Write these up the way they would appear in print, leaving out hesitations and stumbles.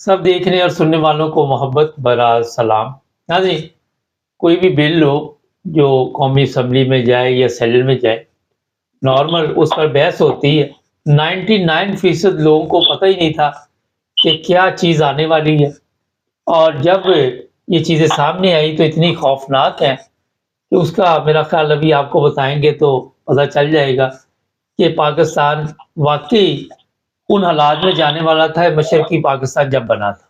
सब देखने और सुनने वालों को मोहब्बत भरा सलाम। नाज़रीन, कोई भी बिल हो जो कौमी असम्बली में जाए या सेनेट में जाए, नॉर्मल उस पर बहस होती है। 99% लोगों को पता ही नहीं था कि क्या चीज़ आने वाली है, और जब ये चीज़ें सामने आई तो इतनी खौफनाक हैं कि उसका मेरा ख्याल अभी आपको बताएंगे तो पता चल जाएगा कि पाकिस्तान वाकई उन हालात में जाने वाला था मशरकी पाकिस्तान जब बना था।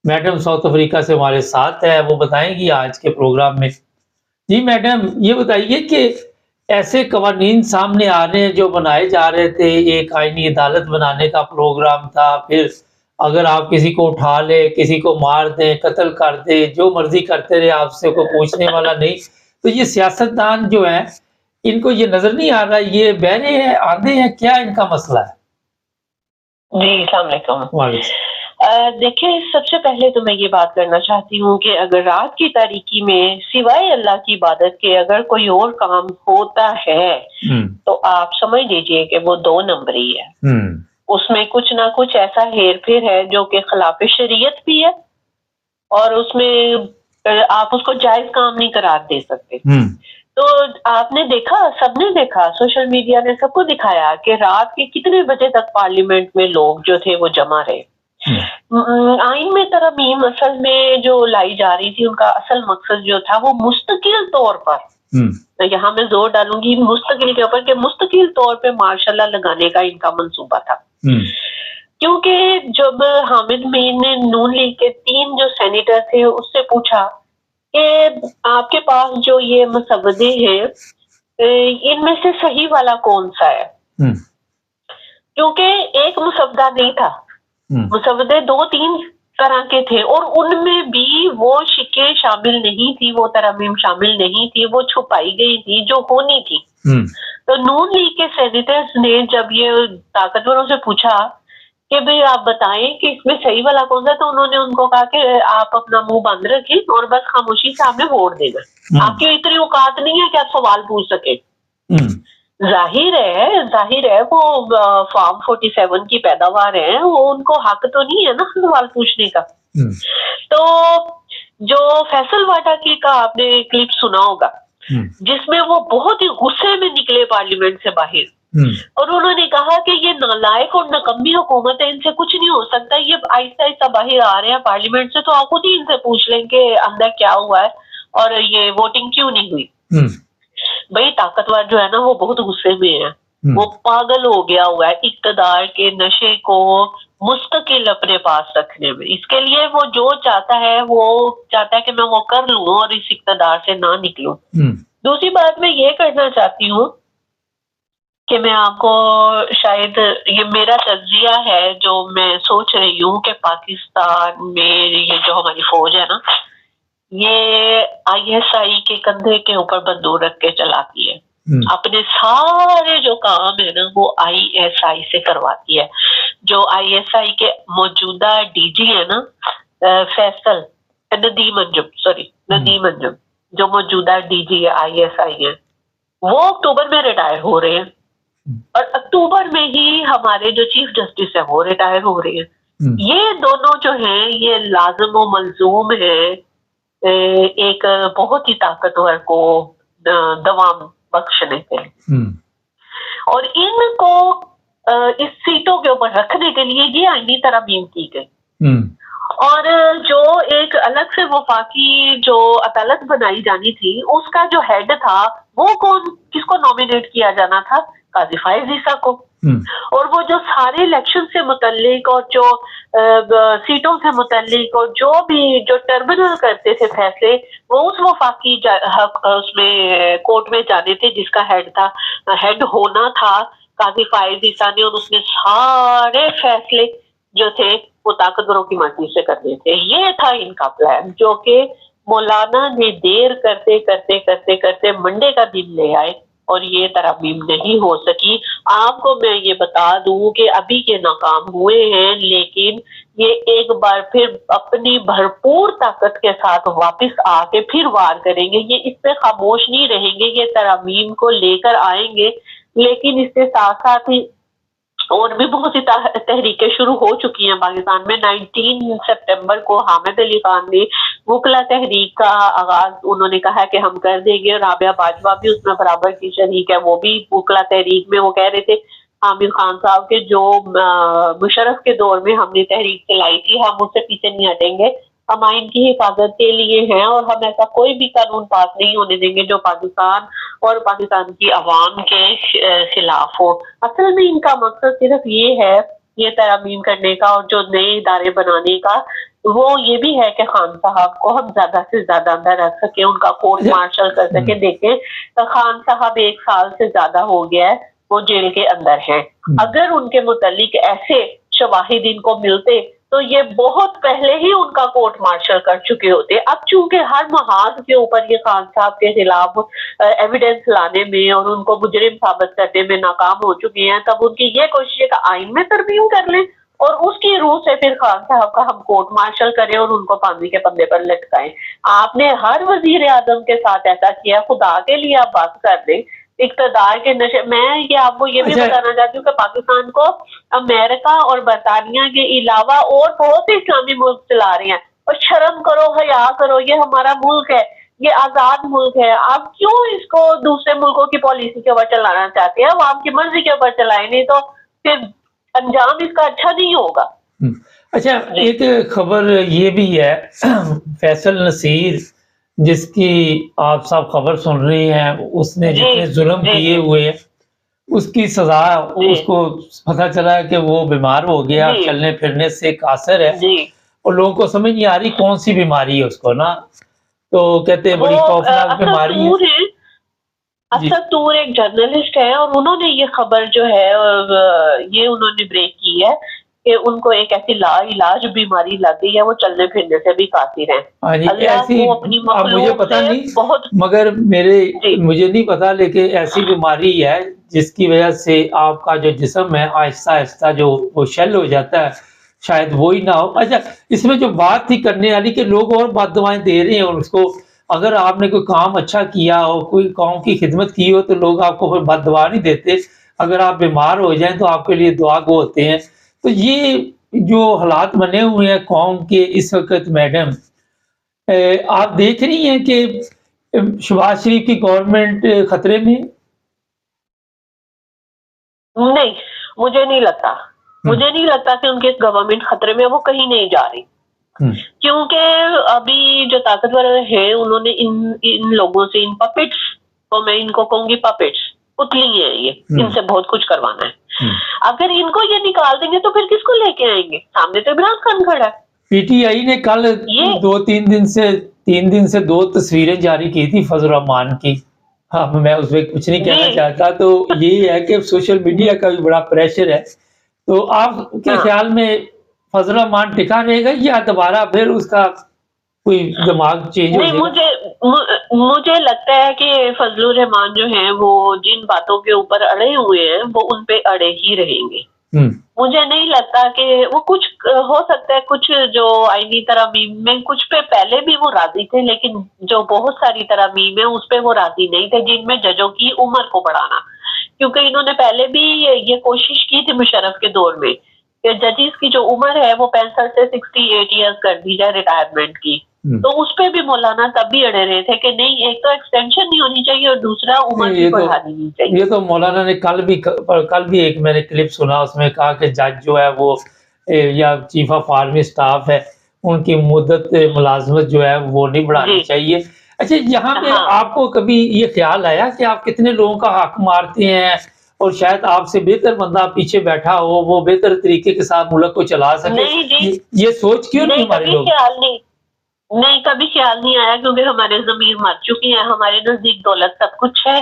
मैडम साउथ अफ्रीका से हमारे साथ है, वो बताएंगी आज के प्रोग्राम में। जी मैडम, ये बताइए कि ऐसे कवानीन सामने आ रहे हैं जो बनाए जा रहे थे, एक आईनी अदालत बनाने का प्रोग्राम था, फिर अगर आप किसी को उठा ले, किसी को मार दें, कत्ल कर दे, जो मर्जी करते रहे, आपसे कोई पूछने वाला नहीं। तो ये सियासतदान जो है, इनको ये नजर नहीं आ रहा, ये बहरे हैं, आंधे हैं, क्या इनका मसला है? जी, अस्सलाम वालेकुम। वालेकुम। देखिए, सबसे पहले तो मैं ये बात करना चाहती हूँ कि अगर रात की तारीकी में सिवाय अल्लाह की इबादत के अगर कोई और काम होता है तो आप समझ लीजिए कि वो 2 नंबरी है। उसमें कुछ ना कुछ ऐसा हेर फेर है जो कि खिलाफ शरीयत भी है, और उसमें आप उसको जायज काम नहीं करार दे सकते। तो आपने देखा, सबने देखा, सोशल मीडिया ने सबको दिखाया कि रात के कितने बजे तक पार्लियामेंट में लोग जो थे वो जमा रहे। आइन में तरमीम असल में जो लाई जा रही थी, उनका असल मकसद जो था वो मुस्तकिल तौर पर, तो यहाँ मैं जोर डालूंगी मुस्तकिल के ऊपर, कि मुस्तकिल तौर पे मार्शल लगाने का इनका मंसूबा था। क्योंकि जब हामिद मीर ने नून लीग के 3 जो सेनेटर थे उससे पूछा कि आपके पास जो ये मसवदे हैं इनमें से सही वाला कौन सा है, क्योंकि एक मसवदा नहीं था, मसवदे 2-3 तरह के थे, और उनमें भी वो शिकें शामिल नहीं थी, वो तरमीम शामिल नहीं थी, वो छुपाई गई थी जो होनी थी। तो नून लीग के सेनेटर्स ने जब ये ताकतवरों से पूछा कि भाई आप बताएं कि इसमें सही वाला कौन सा, तो उन्होंने उनको कहा कि आप अपना मुंह बंद रखें और बस खामोशी से आपने वोट देना। आपकी इतनी औकात नहीं है कि आप सवाल पूछ सके। जाहिर है वो फॉर्म 47 की पैदावार है, वो उनको हक तो नहीं है ना सवाल पूछने का। तो जो फैसल वाटा की का आपने क्लिप सुना होगा, जिसमें वो बहुत ही गुस्से में निकले पार्लियामेंट से बाहर, और उन्होंने कहा कि ये नालायक और नकम्मी हुकूमत है, इनसे कुछ नहीं हो सकता, ये आहिस्ता आहिस्ता बाहर आ रहे हैं पार्लियामेंट से, तो आप खुद ही इनसे पूछ लें कि अंदर क्या हुआ है और ये वोटिंग क्यों नहीं हुई। भाई ताकतवर जो है ना वो बहुत गुस्से में है, वो पागल हो गया हुआ है इक्तदार के नशे को मुस्तकिल अपने पास रखने में। इसके लिए वो जो चाहता है वो चाहता है कि मैं वो कर लूं और इस इक्तदार से ना निकलूं। दूसरी बात मैं ये करना चाहती हूँ कि मैं आपको, शायद ये मेरा तज्जिया है जो मैं सोच रही हूँ कि पाकिस्तान में ये जो हमारी फौज है ना, ये ISI के कंधे के ऊपर बंदूक रख के चलाती है। अपने सारे जो काम है ना वो ISI से करवाती है। जो ISI के मौजूदा DG है ना, फैसल नदीम अंजुम, जो मौजूदा DG है ISI है, वो अक्टूबर में रिटायर हो रहे हैं, और अक्टूबर में ही हमारे जो चीफ जस्टिस है वो रिटायर हो रहे हैं। ये दोनों जो हैं ये लाजिम व मलजूम है एक बहुत ही ताकतवर को दवाम बख्शने के लिए, और इनको इस सीटों के ऊपर रखने के लिए ये आईनी तरमीम की गई। और जो एक अलग से वफाकी जो अदालत बनाई जानी थी, उसका जो हेड था वो किसको नॉमिनेट किया जाना था? काजी फायज ईसा को। और वो जो सारे इलेक्शन से मुतल्लिक और जो सीटों से मुतल्लिक और जो टर्मिनल करते थे फैसले, वो उस वफाकी उसमें कोर्ट में जाने थे जिसका हेड होना था काजी फायज ईसा ने, और उसने सारे फैसले जो थे वो ताकतवरों की मर्जी से करने थे। ये था इनका प्लान, जो कि मौलाना ने देर करते करते करते करते मंडे का दिन ले आए और ये तरमीम नहीं हो सकी। आपको मैं ये बता दूं कि अभी ये नाकाम हुए हैं, लेकिन ये एक बार फिर अपनी भरपूर ताकत के साथ वापस आके फिर वार करेंगे। ये इस पे खामोश नहीं रहेंगे, ये तरमीम को लेकर आएंगे, लेकिन इसके साथ साथ ही اور بھی بہت سی تحریکیں شروع ہو چکی ہیں پاکستان میں. 19 سپٹمبر کو حامد علی خان نے وکلا تحریک کا آغاز انہوں نے کہا کہ ہم کر دیں گے. رابعہ باجوہ بھی اس میں برابر کی شریک ہے, وہ بھی وکلا تحریک میں. وہ کہہ رہے تھے حامد خان صاحب کے جو مشرف کے دور میں ہم نے تحریک چلائی تھی, ہم اس سے پیچھے نہیں ہٹیں گے, ہم آئین کی حفاظت کے لیے ہیں اور ہم ایسا کوئی بھی قانون پاس نہیں ہونے دیں گے جو پاکستان اور پاکستان کی عوام کے خلاف ہو. اصل میں ان کا مقصد صرف یہ ہے, یہ ترامیم کرنے کا اور جو نئے ادارے بنانے کا, وہ یہ بھی ہے کہ خان صاحب کو ہم زیادہ سے زیادہ اندر رکھ سکیں, ان کا کورٹ مارشل کر سکیں. دیکھیں خان صاحب 1 سال سے زیادہ ہو گیا ہے وہ جیل کے اندر ہیں. اگر ان کے متعلق ایسے شواہد ان کو ملتے تو یہ بہت پہلے ہی ان کا کورٹ مارشل کر چکے ہوتے. اب چونکہ ہر محاذ کے اوپر یہ خان صاحب کے خلاف ایویڈنس لانے میں اور ان کو مجرم ثابت کرنے میں ناکام ہو چکے ہیں, تب ان کی یہ کوشش ہے کہ آئین میں ترمیم کر لیں اور اس کی روح سے پھر خان صاحب کا ہم کورٹ مارشل کریں اور ان کو پھانسی کے پندے پر لٹکائیں. آپ نے ہر وزیر اعظم کے ساتھ ایسا کیا, خدا کے لیے آپ بات کر دیں اقتدار کے نشے. میں یہ آپ کو یہ بھی بتانا چاہتی ہوں کہ پاکستان کو امریکہ اور برطانیہ کے علاوہ اور بہت سے اسلامی ملک چلا رہے ہیں, اور شرم کرو, حیا کرو, یہ ہمارا ملک ہے, یہ آزاد ملک ہے. آپ کیوں اس کو دوسرے ملکوں کی پالیسی کے اوپر چلانا چاہتے ہیں؟ عوام کی مرضی کے اوپر چلائیں, نہیں تو پھر انجام اس کا اچھا نہیں ہوگا. اچھا, ایک خبر یہ بھی ہے, فیصل نصیر جس کی آپ سب خبر سن رہی ہیں, اس نے جتنے ظلم کیے ہوئے ہیں اس کی سزا, اس کو پتہ چلا ہے کہ وہ بیمار ہو گیا, چلنے پھرنے سے قاصر ہے, اور لوگوں کو سمجھ نہیں آ رہی کون سی بیماری ہے اس کو نا, تو کہتے ہیں بڑی خوفناک بیماری ہے. اسد طور ایک جرنلسٹ ہے اور انہوں نے یہ خبر جو ہے یہ انہوں نے بریک کی ہے کہ ان کو ایک ایسی لا علاج بیماری لگ گئی ہے, وہ چلنے پھرنے سے بھی قاصر ہیں. ایسی مجھے پتا نہیں, مگر مجھے نہیں پتا, لیکن ایسی بیماری ہے جس کی وجہ سے آپ کا جو جسم ہے آہستہ آہستہ جو وہ شل ہو جاتا ہے, شاید وہی نہ ہو. اچھا, اس میں جو بات تھی کرنے والی کہ لوگ اور بد دعائیں دے رہے ہیں, اور اس کو اگر آپ نے کوئی کام اچھا کیا ہو, کوئی قوم کی خدمت کی ہو, تو لوگ آپ کو کوئی بد دعا نہیں دیتے. اگر آپ بیمار ہو جائیں تو آپ کے لیے دعا گو ہوتے ہیں. تو یہ جو حالات بنے ہوئے ہیں قوم کے اس وقت, میڈم آپ دیکھ رہی ہیں کہ شہباز شریف کی گورنمنٹ خطرے میں؟ نہیں, مجھے نہیں لگتا کہ ان کی گورنمنٹ خطرے میں, وہ کہیں نہیں جا رہی. کیونکہ ابھی جو طاقتور ہیں انہوں نے ان لوگوں سے, ان پپٹس, تو میں ان کو کہوں گی پپٹس, پتلی ہیں یہ, ان سے بہت کچھ کروانا ہے. اگر ان کو یہ نکال دیں گے تو پھر کس کو لے کے آئیں گے؟ سامنے تو عمران خان کھڑا ہے. پی ٹی آئی نے کل 3 دن سے 2 تصویریں جاری کی تھی فضل الرحمان کی. ہاں, میں اس میں کچھ نہیں کہنا چاہتا, تو یہی ہے کہ سوشل میڈیا کا بھی بڑا پریشر ہے. تو آپ کے خیال میں فضل الرحمان ٹکا رہے گا یا دوبارہ پھر اس کا کوئی دماغ چینج ہو جائے گا؟ مجھے لگتا ہے کہ فضل الرحمان جو ہیں وہ جن باتوں کے اوپر اڑے ہوئے ہیں وہ ان پہ اڑے ہی رہیں گے. مجھے نہیں لگتا کہ وہ کچھ ہو سکتا ہے, کچھ جو آئینی ترامیم میں کچھ پہ پہلے بھی وہ راضی تھے, لیکن جو بہت ساری ترامیم ہے اس پہ وہ راضی نہیں تھے, جن میں ججوں کی عمر کو بڑھانا. کیونکہ انہوں نے پہلے بھی یہ کوشش کی تھی مشرف کے دور میں کہ ججز کی جو عمر ہے وہ 65 سے 68 ایئرز کر دی جائے ریٹائرمنٹ کی. تو اس پہ بھی مولانا تب بھی اڑے رہے تھے کہ نہیں, ایک تو ایکسٹینشن نہیں ہونی چاہیے اور دوسرا عمر بھی بڑھا دینی چاہیے. یہ تو مولانا نے کل بھی ایک میں نے کلپ سنا, اس میں کہا کہ جج جو ہے وہ یا چیف آف آرمی سٹاف ہے, ان کی مدت ملازمت جو ہے وہ نہیں بڑھانی چاہیے. اچھا, یہاں پہ آپ کو کبھی یہ خیال آیا کہ آپ کتنے لوگوں کا حق مارتے ہیں اور شاید آپ سے بہتر بندہ پیچھے بیٹھا ہو, وہ بہتر طریقے کے ساتھ ملک کو چلا سکے؟ یہ سوچ کیوں نہیں ہمارے لوگ؟ نہیں, کبھی خیال نہیں آیا, کیونکہ ہمارے ضمیر مر چکی ہے. ہمارے نزدیک دولت سب کچھ ہے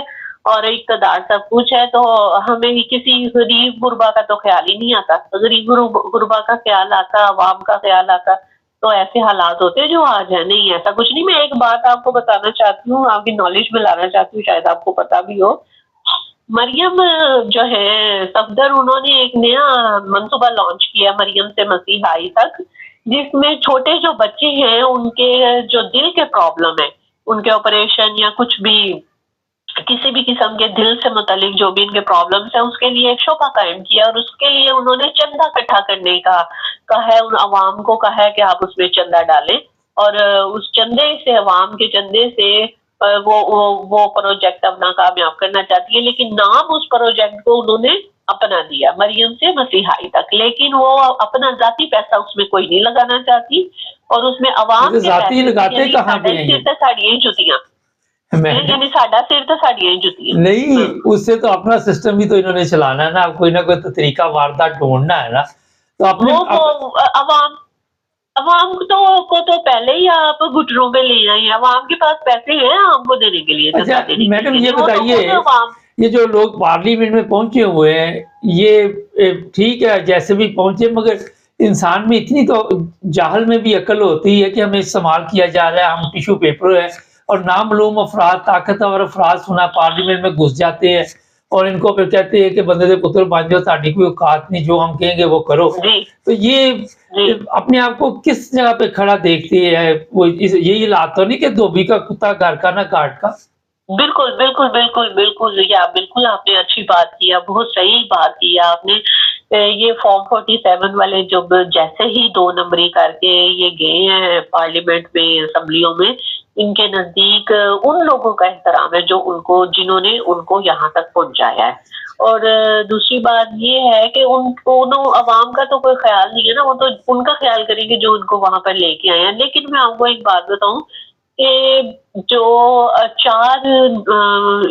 اور اقتدار سب کچھ ہے, تو ہمیں کسی غریب غربا کا تو خیال ہی نہیں آتا. غریب غربا کا خیال آتا, عوام کا خیال آتا, تو ایسے حالات ہوتے جو آج ہیں. نہیں, ایسا کچھ نہیں. میں ایک بات آپ کو بتانا چاہتی ہوں, آپ کی نالج میں لانا چاہتی ہوں, شاید آپ کو پتا بھی ہو. مریم جو ہے صفدر, انہوں نے ایک نیا منصوبہ لانچ کیا, مریم سے مسیحائی تک, جس میں چھوٹے جو بچے ہیں ان کے جو دل کے پرابلم ہے, ان کے آپریشن یا کچھ بھی किसी भी किस्म के दिल से मुतालिक जो भी इनके प्रॉब्लम्स हैं उसके लिए एक शोबा कायम किया और उसके लिए उन्होंने चंदा इकट्ठा करने का कहा है, उन अवाम को कहा है कि आप उसमें चंदा डालें और उस चंदे से, अवाम के चंदे से वो प्रोजेक्ट अपना कामयाब करना चाहती है। लेकिन नाम उस प्रोजेक्ट को उन्होंने अपना दिया, मरियम से मसीहाई तक, लेकिन वो अपना जाती पैसा उसमें कोई नहीं लगाना चाहती और उसमें अवाम के जाती लगाते कहाँ पे हैं? साड़ियां जुतियां यानी साडा सिर तो साड़ियां जुतियां नहीं, उससे तो अपना सिस्टम भी तो इन्होंने चलाना है ना, कोई ना कोई तो तरीका वारदात ढूंढना है ना। तो अपने अवाम को तो पहले ही आप घुटनों में ले आए, अवाम के पास पैसे हैं हमको देने के लिए। अच्छा मैडम ये बताइए, ये जो लोग पार्लियामेंट में पहुंचे हुए हैं ये ठीक है जैसे भी पहुंचे, मगर इंसान में इतनी तो जाहल में भी अकल होती है कि हमें इस्तेमाल किया जा रहा है, हम टिश्यू पेपर है और नामलूम अफराद, ताकतवर अफराद सुना पार्लियामेंट में घुस जाते हैं और इनको फिर कहते हैं कि बंदे दे पुत्र बन जाओ, ताड़ी कोई औकात नहीं, जो हम कहेंगे वो करो। तो ये अपने आप को किस जगह पे खड़ा देखती है? वो यही हालात तो नहीं कि धोबी का कुत्ता घर का ना काट का? बिल्कुल बिल्कुल बिल्कुल बिल्कुल, या बिल्कुल आपने अच्छी बात किया, बहुत सही बात की आपने। ये फॉर्म 47 वाले जब जैसे ही 2 नंबरी करके ये गए हैं पार्लियामेंट में, असेंबलियों में, इनके नजदीक उन लोगों का एहतराम है जो जिन्होंने उनको यहाँ तक पहुंचाया है। और दूसरी बात ये है कि उन अवाम का तो कोई ख्याल नहीं है ना, वो तो उनका ख्याल करेंगे जो उनको वहां पर लेके आए हैं। लेकिन मैं आपको एक बात बताऊं कि जो 4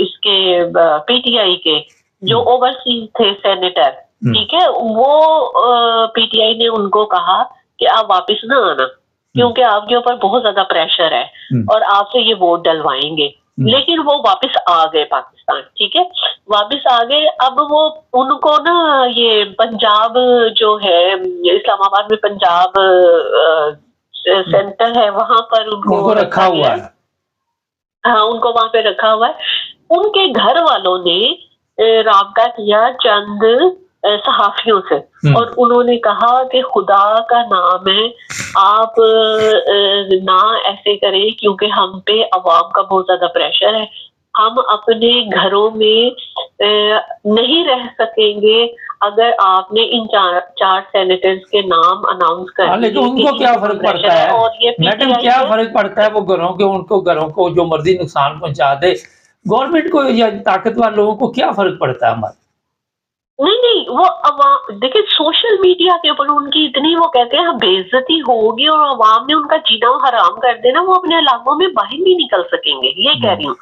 इसके पीटीआई के जो ओवरसीज थे सेनेटर, ठीक है, वो पीटीआई ने उनको कहा कि आप वापस ना आना क्योंकि आपके ऊपर बहुत ज्यादा प्रेशर है और आपसे ये वोट डलवाएंगे। लेकिन वो वापस आ गए पाकिस्तान, ठीक है, वापस आ गए। अब वो उनको ना ये पंजाब जो है, इस्लामाबाद में पंजाब सेंटर है, वहां पर उनको रखा हुआ है। हाँ, उनको वहां पे रखा हुआ है। उनके घर वालों ने राब्ता किया चंद सहाफियों से और उन्होंने कहा कि खुदा का नाम है आप ना ऐसे करें क्योंकि हम पे अवाम का बहुत ज्यादा प्रेशर है, हम अपने घरों में नहीं रह सकेंगे अगर आपने इन 4 सेनेटर्स के नाम अनाउंस कर दिए। लेकिन उनको क्या फर्क पड़ता है? और ये मैडम क्या फर्क पड़ता है? वो घरों को जो मर्जी नुकसान पहुंचा दे, गवर्नमेंट को या ताकतवर लोगों को क्या फर्क पड़ता है हमारा? नहीं, वो देखिए सोशल मीडिया के ऊपर उनकी इतनी, वो कहते हैं बेइज्जती होगी और अवाम ने उनका जीना हराम कर देना, वो अपने इलाकों में बाहर नहीं निकल सकेंगे। ये कह रही हूँ।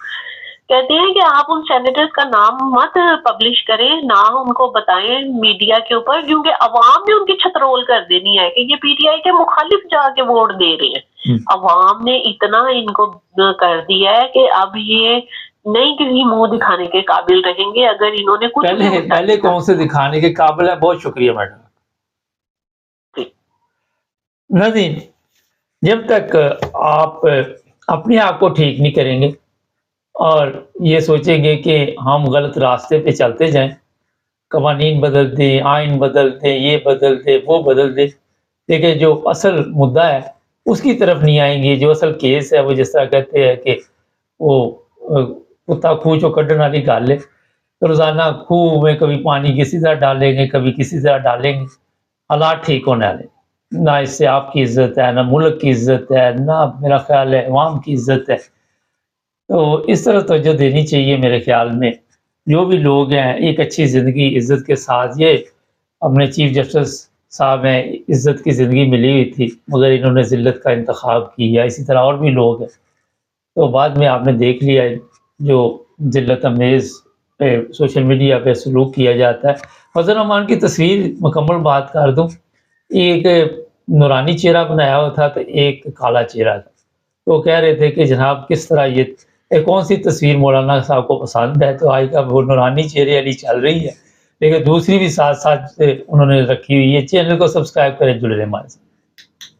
कहते हैं कि आप उन सेनेटर्स का नाम मत पब्लिश करें, ना उनको बताएं मीडिया के ऊपर, क्योंकि अवाम ने उनकी छतरोल कर देनी है कि ये पीटीआई के मुखालिफ जाके वोट दे रहे हैं। अवाम ने इतना इनको कर दिया है कि अब ये नहीं किसी मुंह दिखाने के काबिल रहेंगे अगर इन्होंने कुछ पहले कौन से दिखाने के काबिल है? बहुत शुक्रिया मैडम। नाज़रीन, जब तक आप अपने आप को ठीक नहीं करेंगे और ये सोचेंगे कि हम गलत रास्ते पे चलते जाएं, कवानीन बदल दें, आइन बदल दें, ये बदल दें, वो बदल दें, लेकिन जो असल मुद्दा है उसकी तरफ नहीं आएंगे। जो असल केस है वो जिस तरह कहते हैं कि वो कुत्ता खूह चो कड्ढन वाली गल है, रोजाना खूह में कभी पानी किसी तरह डालेंगे, कभी किसी तरह डालेंगे, हालात ठीक होने वाले। ना इससे आपकी इज्जत है, ना मुल्क की इज्जत है, ना मेरा ख्याल है अवाम की इज्जत है। तो इस तरह तवज्जो देनी चाहिए मेरे ख्याल में। जो भी लोग हैं एक अच्छी ज़िंदगी इज्जत के साथ, ये अपने चीफ जस्टिस साहब हैं, इज्जत की ज़िंदगी मिली हुई थी मगर इन्होंने ज़िल्लत का इंतखाब किया। इसी तरह और भी लोग हैं। तो बाद में आपने देख लिया जो ज़िल्लत अमेज़ पे सोशल मीडिया पे सलूक किया जाता है। फजल रहमान की तस्वीर मुकम्मल बात कर दूँ, एक नूरानी चेहरा बनाया हुआ था तो एक काला चेहरा था। तो कह रहे थे कि जनाब किस तरह ये कौन सी तस्वीर मौलाना साहब को पसंद है? तो आज का वो नूरानी चेहरे वाली चल रही है, लेकिन दूसरी भी साथ साथ उन्होंने रखी हुई है। चैनल को सब्सक्राइब करें, जुड़े रहें हमारे साथ।